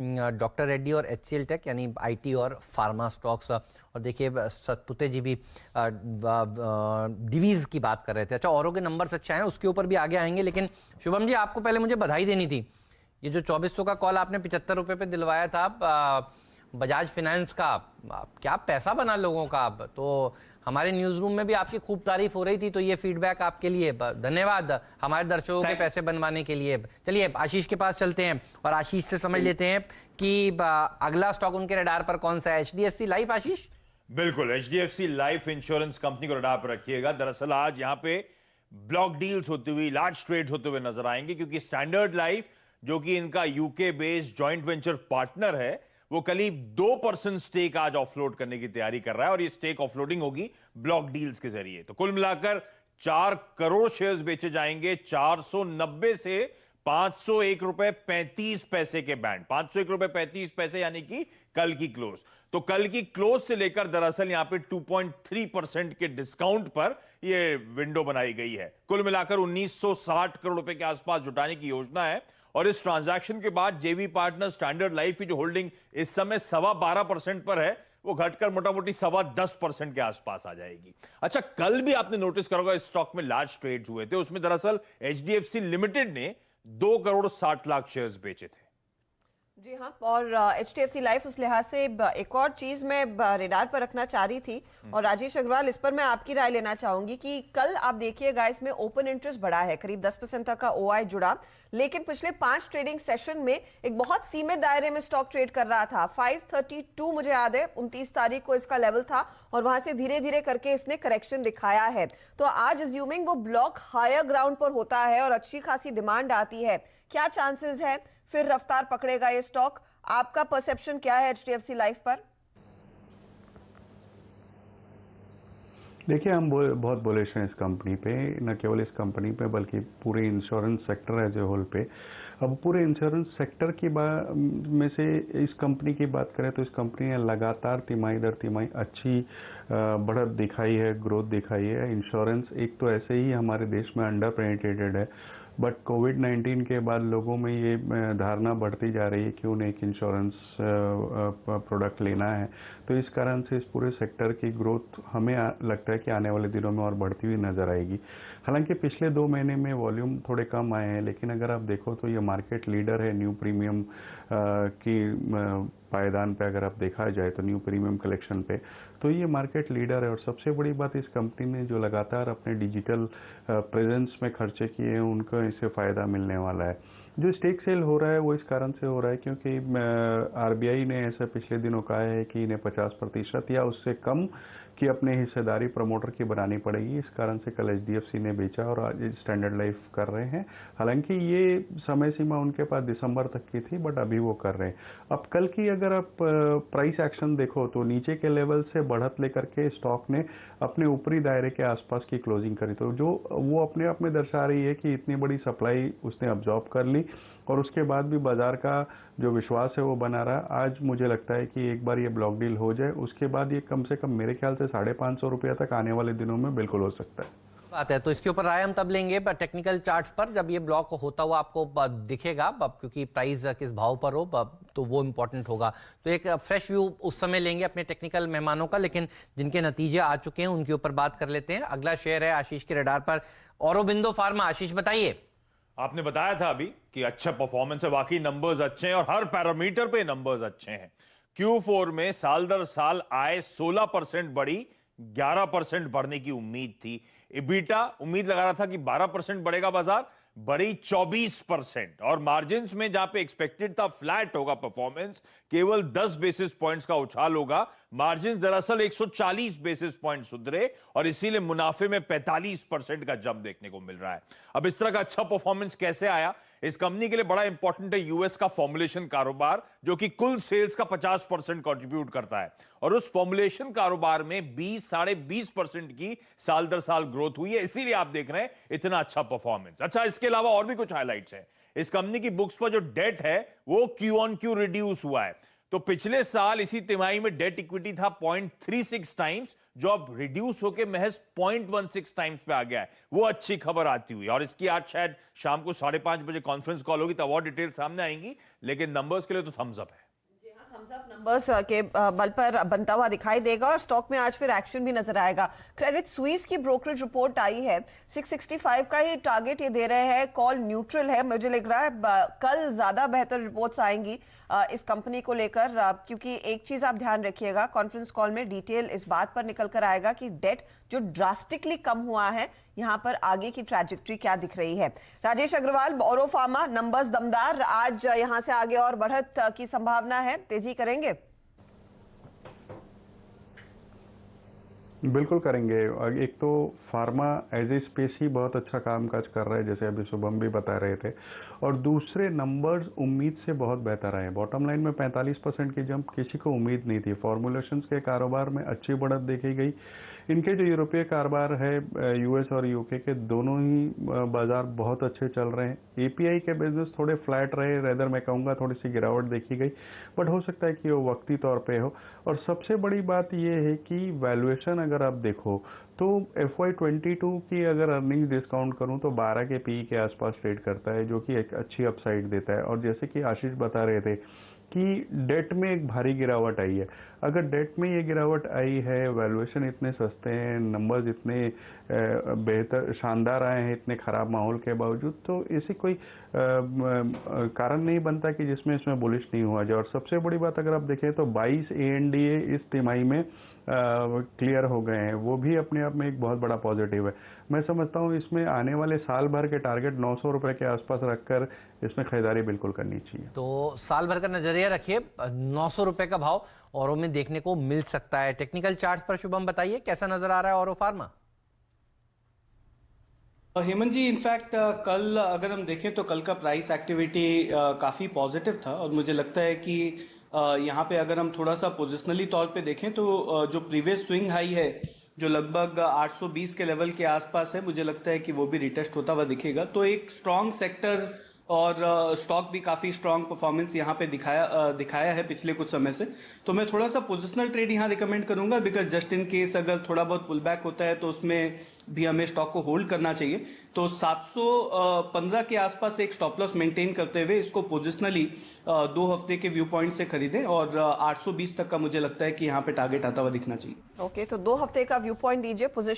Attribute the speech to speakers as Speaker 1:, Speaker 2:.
Speaker 1: Doctor Reddy और HCL take यानी IT और फार्मा स्टॉक्स। और देखिए सतपुते जी भी डिवीज की बात कर रहे थे। अच्छा, औरों के नंबर्स अच्छे हैं, उसके ऊपर भी आगे आएंगे, लेकिन शुभम जी आपको पहले मुझे बधाई देनी थी। ये जो 2400 का कॉल आपने 75 रुपये पे दिलवाया था बजाज फाइनेंस का, क्या पैसा बना लोगों का। अब तो हमारे न्यूज रूम में भी आपकी खूब तारीफ हो रही थी, तो ये फीडबैक आपके लिए धन्यवाद, हमारे दर्शकों के पैसे बनवाने के लिए। चलिए आशीष के पास चलते हैं और आशीष से समझ लेते हैं कि अगला स्टॉक उनके रडार पर कौन सा है। HDFC life. आशीष
Speaker 2: बिल्कुल, एचडीएफसी लाइफ इंश्योरेंस कंपनी को रडार पर रखिएगा। दरअसल आज यहाँ पे ब्लॉक डील्स होती हुई, लार्ज ट्रेड्स होते हुए नजर आएंगे, क्योंकि स्टैंडर्ड लाइफ जो कि इनका UK based joint venture partner है, वो करीब 2% स्टेक आज ऑफलोड करने की तैयारी कर रहा है और ये स्टेक ऑफलोडिंग होगी ब्लॉक डील्स के जरिए। तो कुल मिलाकर 4 करोड़ शेयर्स बेचे जाएंगे, 490 से 501 रुपए 35 पैसे के बैंड, 501 रुपए 35 पैसे यानी कि कल की क्लोज। तो कल की क्लोज से लेकर दरअसल यहां पे 2.3% के डिस्काउंट पर यह विंडो बनाई गई है। कुल मिलाकर 1960 करोड़ रुपए के आसपास जुटाने की योजना है और इस ट्रांजैक्शन के बाद जेवी पार्टनर स्टैंडर्ड लाइफ की जो होल्डिंग इस समय 12.25% पर है, वो घटकर मोटामोटी 10.25% के आसपास आ जाएगी। अच्छा, कल भी आपने नोटिस करा होगा इस स्टॉक में लार्ज ट्रेड्स हुए थे, उसमें दरअसल एचडीएफसी लिमिटेड ने 2 करोड़ 60 लाख शेयर्स बेचे थे।
Speaker 3: जी हाँ, और एचडीएफसी लाइफ उस लिहाज से एक और चीज मैं रेडार पर रखना चाह रही थी और राजेश अग्रवाल इस पर मैं आपकी राय लेना चाहूंगी कि कल आप देखिएगा इसमें ओपन इंटरेस्ट बढ़ा है, करीब 10% तक का ओआई जुड़ा, लेकिन पिछले 5 ट्रेडिंग सेशन में एक बहुत सीमित दायरे में स्टॉक ट्रेड कर रहा था। 532 मुझे याद है 29 तारीख को इसका लेवल था और वहां से धीरे धीरे करके इसने करेक्शन दिखाया है। तो आज अज्यूमिंग वो ब्लॉक हायर ग्राउंड पर होता है और अच्छी खासी डिमांड आती है, क्या चांसेस है फिर रफ्तार पकड़ेगा ये स्टॉक? आपका परसेप्शन क्या है एचडीएफसी लाइफ पर?
Speaker 4: देखिए, हम बहुत बुलिश हैं इस कंपनी पे, न केवल इस कंपनी पे बल्कि पूरे insurance sector as a whole पे। अब पूरे इंश्योरेंस सेक्टर की में से इस कंपनी की बात करें तो इस कंपनी ने लगातार तिमाही दर तिमाही अच्छी बढ़त दिखाई है, ग्रोथ दिखाई है। इंश्योरेंस एक तो ऐसे ही हमारे देश में अंडर पेनिट्रेटेड है, बट कोविड-19 के बाद लोगों में ये धारणा बढ़ती जा रही है कि उन्हें एक इंश्योरेंस प्रोडक्ट लेना है। तो इस कारण से इस पूरे सेक्टर की ग्रोथ हमें लगता है कि आने वाले दिनों में और बढ़ती हुई नजर आएगी। हालांकि पिछले 2 महीने में वॉल्यूम थोड़े कम आए हैं, लेकिन अगर आप देखो तो ये मार्केट लीडर है न्यू प्रीमियम की पायदान पे। अगर आप देखा जाए तो न्यू प्रीमियम कलेक्शन पे तो ये मार्केट लीडर है। और सबसे बड़ी बात, इस कंपनी ने जो लगातार अपने डिजिटल प्रेजेंस में खर्चे किए हैं, उनका इससे फ़ायदा मिलने वाला है। जो स्टेक सेल हो रहा है वो इस कारण से हो रहा है क्योंकि आरबीआई ने ऐसे पिछले दिनों कहा है कि इन्हें 50% या उससे कम की अपनी हिस्सेदारी प्रमोटर की बनानी पड़ेगी। इस कारण से कल एचडीएफसी ने बेचा और आज स्टैंडर्ड लाइफ कर रहे हैं। हालांकि ये समय सीमा उनके पास दिसंबर तक की थी, बट अभी वो कर रहे हैं। अब कल की अगर आप प्राइस एक्शन देखो तो नीचे के लेवल से बढ़त लेकर के स्टॉक ने अपने ऊपरी दायरे के आसपास की क्लोजिंग करी, तो जो वो अपने आप में दर्शा रही है कि इतनी बड़ी सप्लाई उसने अब्जॉर्ब कर ली और उसके बाद भी बाजार का जो विश्वास है वो बना रहा। आज मुझे लगता है कि एक बार ये ब्लॉक डील हो जाए, उसके बाद ये कम से कम मेरे ख्याल से 550 रुपया तक आने वाले दिनों में बिल्कुल हो सकता है।
Speaker 1: बात है, तो इसके ऊपर राय हम तब लेंगे पर टेक्निकल चार्ट्स पर, जब ये ब्लॉक होता हुआ आपको दिखेगा, क्योंकि प्राइस किस भाव पर हो तो वो इंपॉर्टेंट होगा। तो एक फ्रेश व्यू उस समय लेंगे अपने टेक्निकल मेहमानों का, लेकिन जिनके नतीजे आ चुके हैं उनके ऊपर बात कर लेते हैं। अगला शेयर है आशीष के रडार पर औरोबिंदो फार्मा। आशीष बताइए।
Speaker 2: आपने बताया था अभी कि अच्छा परफॉर्मेंस है, वाकई नंबर्स अच्छे हैं और हर पैरामीटर पे नंबर्स अच्छे हैं। Q4 में साल दर साल आय 16% बढ़ी, 11% बढ़ने की उम्मीद थी। EBITDA उम्मीद लगा रहा था कि 12% बढ़ेगा बाजार, बढ़ी 24%। और मार्जिन्स में जहां पे एक्सपेक्टेड था फ्लैट होगा परफॉर्मेंस, केवल 10 बेसिस पॉइंट्स का उछाल होगा। मार्जिन दरअसल 140 बेसिस पॉइंट सुधरे और इसीलिए मुनाफे में 45% का जंप देखने को मिल रहा है। अब इस तरह का अच्छा परफॉर्मेंस कैसे आया? इस कंपनी के लिए बड़ा इंपॉर्टेंट है यूएस का फॉर्मुलेशन कारोबार, जो कि कुल सेल्स का 50% कंट्रीब्यूट करता है और उस फॉर्मुलेशन कारोबार में 20-20.5% की साल दर साल ग्रोथ हुई है, इसीलिए आप देख रहे हैं इतना अच्छा परफॉर्मेंस। अच्छा, इसके अलावा और भी कुछ हाइलाइट्स हैं। इस कंपनी की बुक्स पर जो डेट है वो क्यू ऑन क्यू रिड्यूस हुआ है। तो पिछले साल इसी तिमाही में डेट इक्विटी था 0.36 टाइम्स, जो अब रिड्यूस होकर महज 0.16 टाइम्स पे आ गया है। वो अच्छी खबर आती हुई, और इसकी आज शायद शाम को 5:30 बजे कॉन्फ्रेंस कॉल होगी, तब और डिटेल सामने आएंगी, लेकिन नंबर्स के लिए तो थम्स अप है।
Speaker 3: नंबर्स के बल पर बनता हुआ दिखाई देगा और स्टॉक में आज फिर एक्शन भी नजर आएगा। क्रेडिट स्विस की ब्रोकरेज रिपोर्ट आई है, 665 का ही टारगेट ये दे रहे हैं, कॉल न्यूट्रल है। मुझे लग रहा है कल ज्यादा बेहतर रिपोर्ट्स आएंगी इस कंपनी को लेकर, क्योंकि एक चीज आप ध्यान रखिएगा, कॉन्फ्रेंस कॉल में डिटेल इस बात पर निकल कर आएगा कि डेट जो ड्रास्टिकली कम हुआ है, यहां पर आगे की ट्रैजेक्टरी क्या दिख रही है। राजेश अग्रवाल, ऑरो फार्मा नंबर्स दमदार, आज यहां से आगे और बढ़त की संभावना है, तेजी करेंगे?
Speaker 4: बिल्कुल करेंगे। एक तो फार्मा एज ए स्पेस ही बहुत अच्छा कामकाज कर रहा है, जैसे अभी शुभम भी बता रहे थे, और दूसरे नंबर्स उम्मीद से बहुत बेहतर आए। बॉटम लाइन में 45% की जंप किसी को उम्मीद नहीं थी। फॉर्मुलेशंस के कारोबार में अच्छी बढ़त देखी गई। इनके जो यूरोपीय कारोबार है, यूएस और यूके के दोनों ही बाजार बहुत अच्छे चल रहे हैं। एपीआई के बिजनेस थोड़े फ्लैट रहे, रेदर मैं कहूँगा थोड़ी सी गिरावट देखी गई, बट हो सकता है कि वो वक्ती तौर पे हो। और सबसे बड़ी बात ये है कि वैल्यूएशन अगर आप देखो तो FY22 की अगर अर्निंग्स डिस्काउंट करूं तो 12 के पी के आसपास ट्रेड करता है, जो कि एक अच्छी अपसाइड देता है। और जैसे कि आशीष बता रहे थे कि डेट में एक भारी गिरावट आई है। अगर डेट में ये गिरावट आई है, वैल्यूएशन इतने सस्ते हैं, नंबर्स इतने बेहतर शानदार आए हैं इतने खराब माहौल के बावजूद, तो ऐसी कोई कारण नहीं बनता कि जिसमें इसमें बुलिश नहीं हुआ जाए। और सबसे बड़ी बात अगर आप देखें तो 22 ANDA इस तिमाही में क्लियर हो गए हैं, वो भी अपने आप में एक बहुत बड़ा पॉजिटिव है। मैं समझता हूँ इसमें आने वाले साल भर के टारगेट 900 रुपए के आसपास रखकर इसमें खरीदारी बिल्कुल करनी चाहिए।
Speaker 1: तो साल भर का नजरिया रखिए, 900 रुपए का भाव औरों में देखने को मिल सकता है। टेक्निकल चार्ट पर शुभम बताइए कैसा नजर आ रहा है औरो फार्मा?
Speaker 5: हेमंत जी, इनफैक्ट कल अगर हम देखें तो कल का प्राइस एक्टिविटी काफ़ी पॉजिटिव था, और मुझे लगता है कि यहाँ पे अगर हम थोड़ा सा पोजिशनली तौर पे देखें तो जो प्रीवियस स्विंग हाई है जो लगभग 820 के लेवल के आसपास है, मुझे लगता है कि वो भी रिटेस्ट होता हुआ दिखेगा। तो एक स्ट्रॉन्ग सेक्टर और स्टॉक भी काफ़ी स्ट्रॉन्ग परफॉर्मेंस यहाँ पे दिखाया है पिछले कुछ समय से। तो मैं थोड़ा सा पोजिशनल ट्रेड यहाँ रिकमेंड करूंगा, बिकॉज जस्ट इन केस अगर थोड़ा बहुत पुल बैक होता है तो उसमें भी हमें स्टॉक को होल्ड करना चाहिए। तो 715 के आसपास एक स्टॉप लॉस मेंटेन करते हुए इसको पोजिशनली 2 हफ्ते के व्यू पॉइंट से खरीदें, और 820 तक का मुझे लगता है कि यहाँ पे टारगेट आता हुआ दिखना चाहिए।
Speaker 3: ओके, तो 2 हफ्ते का व्यू पॉइंट दीजिए पोजिशन